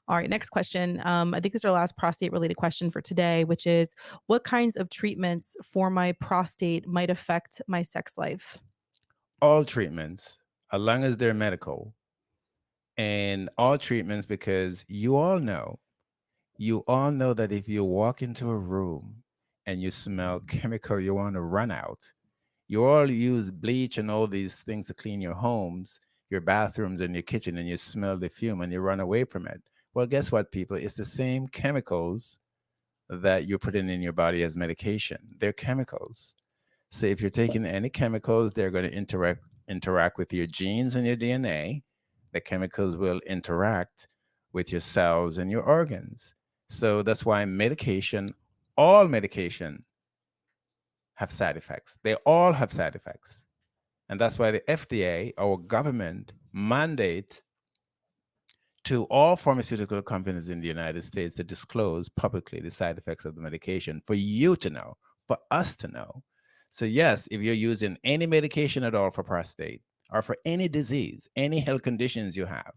All right, next question. I think this is our last prostate related question for today, which is what kinds of treatments for my prostate might affect my sex life? All treatments, as long as they're medical, and all treatments because you all know that if you walk into a room and you smell chemical, you want to run out. You all use bleach and all these things to clean your homes, your bathrooms, and your kitchen, and you smell the fume and you run away from it. Well, guess what, people? It's the same chemicals that you're putting in your body as medication. They're chemicals. So if you're taking any chemicals, they're going to interact with your genes and your DNA. The chemicals will interact with your cells and your organs. So that's why all medication have side effects. They all have side effects. And that's why the FDA, our government, mandate to all pharmaceutical companies in the United States to disclose publicly the side effects of the medication for you to know, for us to know. So, yes, if you're using any medication at all for prostate or for any disease, any health conditions you have,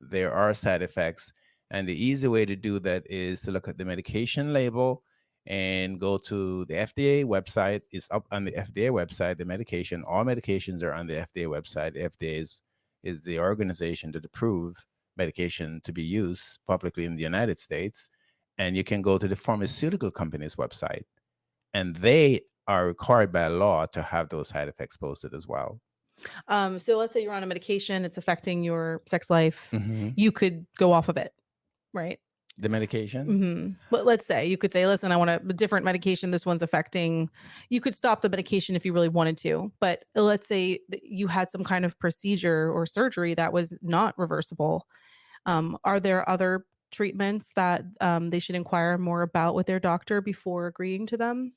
there are side effects. And the easy way to do that is to look at the medication label and go to the FDA website. It's up on the FDA website. The medication, all medications are on the FDA website. The FDA is the organization that approve medication to be used publicly in the United States. And you can go to the pharmaceutical company's website, and they are required by law to have those side effects posted as well. So let's say you're on a medication, it's affecting your sex life. Hmm. You could go off of it, right? The medication. But let's say you could say, listen, I want a different medication. This one's affecting. You could stop the medication if you really wanted to. But let's say that you had some kind of procedure or surgery that was not reversible. Are there other treatments that they should inquire more about with their doctor before agreeing to them?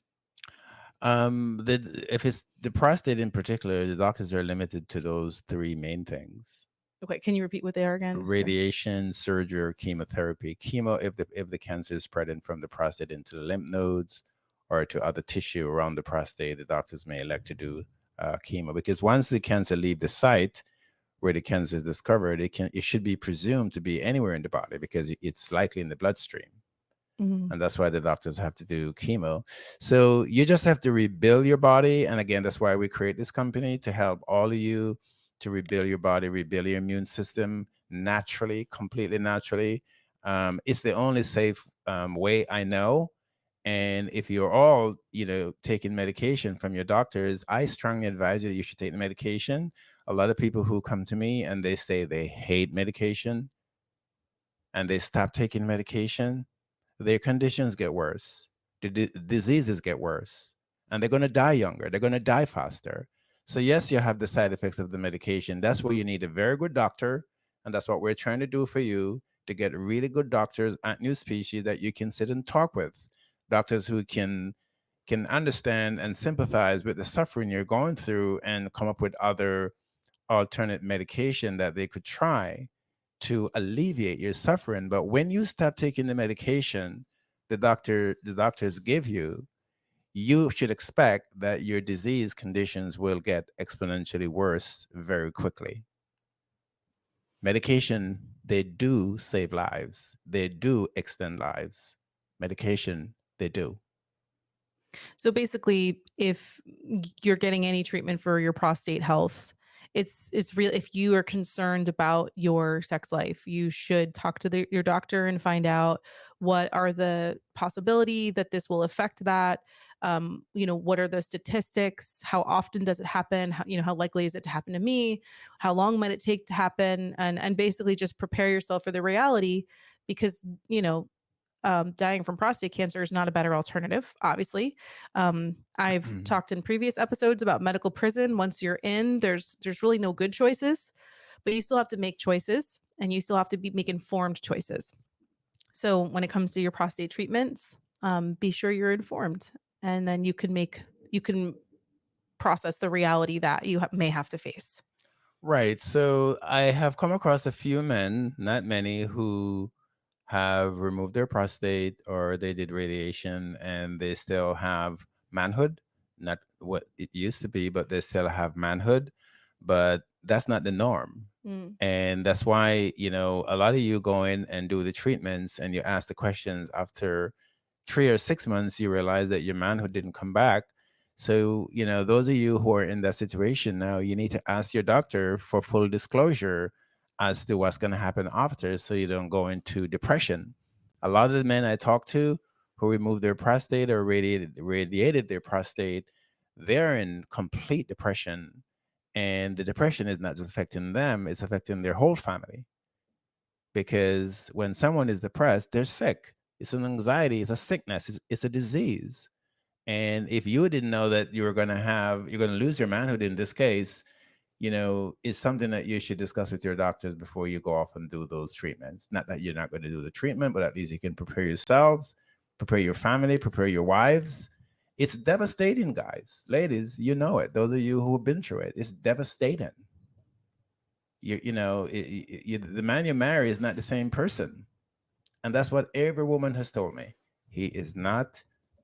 If it's the prostate in particular, the doctors are limited to those three main things: Okay, can you repeat what they are again? Sorry. radiation, surgery, or chemotherapy. Chemo, if the cancer is spreading from the prostate into the lymph nodes or to other tissue around the prostate, the doctors may elect to do chemo, because once the cancer leave the site where the cancer is discovered, it should be presumed to be anywhere in the body because it's likely in the bloodstream, Mhm. and that's why the doctors have to do chemo. So you just have to rebuild your body, and again, that's why we create this company to help all of you to rebuild your body, rebuild your immune system naturally, completely naturally. It's the only safe way I know. And if you're all, taking medication from your doctors, I strongly advise you that you should take the medication. A lot of people who come to me and they say they hate medication and they stop taking medication, their conditions get worse, the diseases get worse, and they're going to die younger. They're going to die faster. So, yes, you have the side effects of the medication. That's where you need a very good doctor. And that's what we're trying to do for you, to get really good doctors at New Species that you can sit and talk with. Doctors who can understand and sympathize with the suffering you're going through and come up with other alternate medication that they could try to alleviate your suffering. But when you stop taking the medication the doctors give you, you should expect that your disease conditions will get exponentially worse very quickly. Medication, they do save lives. They do extend lives. Medication, they do. So basically, if you're getting any treatment for your prostate health, it's real. If you are concerned about your sex life, you should talk to your doctor and find out what are the possibility that this will affect that. What are the statistics? How often does it happen? How likely is it to happen to me? How long might it take to happen? And basically just prepare yourself for the reality because dying from prostate cancer is not a better alternative, obviously. I've Mhm. talked in previous episodes about medical prison. Once you're in, there's really no good choices, but you still have to make choices and you still have to make informed choices. So when it comes to your prostate treatments, be sure you're informed, and then you can process the reality that you may have to face. Right. So I have come across a few men, not many, who have removed their prostate or they did radiation and they still have manhood, not what it used to be, but they still have manhood. But that's not the norm. Mm. And that's why, a lot of you go in and do the treatments and you ask the questions after 3 or 6 months, you realize that your manhood didn't come back. So, those of you who are in that situation now, you need to ask your doctor for full disclosure as to what's going to happen after so you don't go into depression. A lot of the men I talk to who removed their prostate or radiated their prostate, they're in complete depression. And the depression is not just affecting them, it's affecting their whole family. Because when someone is depressed, they're sick. It's an anxiety, it's a sickness, it's a disease. And if you didn't know that you're going to lose your manhood in this case, it's something that you should discuss with your doctors before you go off and do those treatments. Not that you're not going to do the treatment, but at least you can prepare yourselves, prepare your family, prepare your wives. It's devastating, guys. Ladies, you know it. Those of you who have been through it, it's devastating. The man you marry is not the same person. And that's what every woman has told me. He is not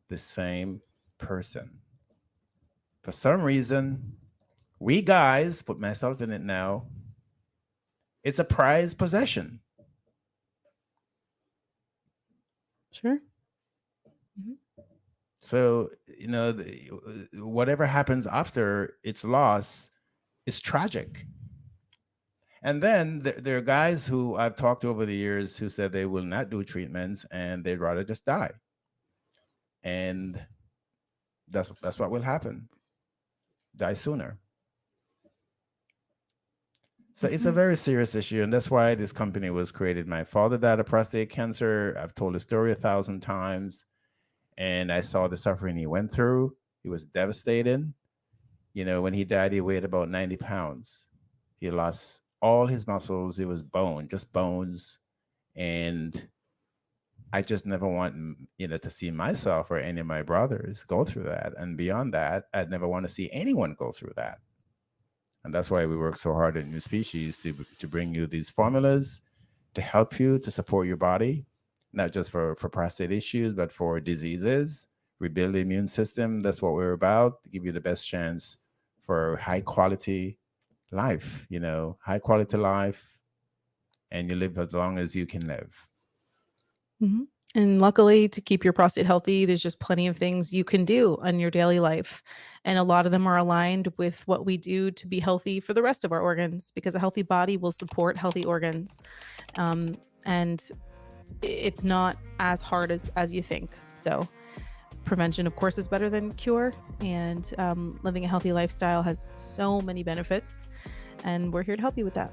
the same person. For some reason, we guys, put myself in it now, it's a prized possession. Sure. Mhm. So, whatever happens after its loss is tragic. And then there are guys who I've talked to over the years who said they will not do treatments and they'd rather just die. And that's what will happen. Die sooner. So it's a Mhm. very serious issue, and that's why this company was created. My father died of prostate cancer. I've told the story 1,000 times, and I saw the suffering he went through. It was devastating. When he died, he weighed about 90 pounds. He lost all his muscles. It was bone, just bones. And I just never want, to see myself or any of my brothers go through that. And beyond that, I'd never want to see anyone go through that. And that's why we work so hard at New Species to bring you these formulas to help you to support your body, not just for prostate issues, but for diseases, rebuild the immune system. That's what we're about, to give you the best chance for high quality life, high quality life, and you live as long as you can live. Mhm. And luckily, to keep your prostate healthy, there's just plenty of things you can do in your daily life. And a lot of them are aligned with what we do to be healthy for the rest of our organs, because a healthy body will support healthy organs. And it's not as hard as you think. So, prevention, of course, is better than cure. And living a healthy lifestyle has so many benefits. And we're here to help you with that.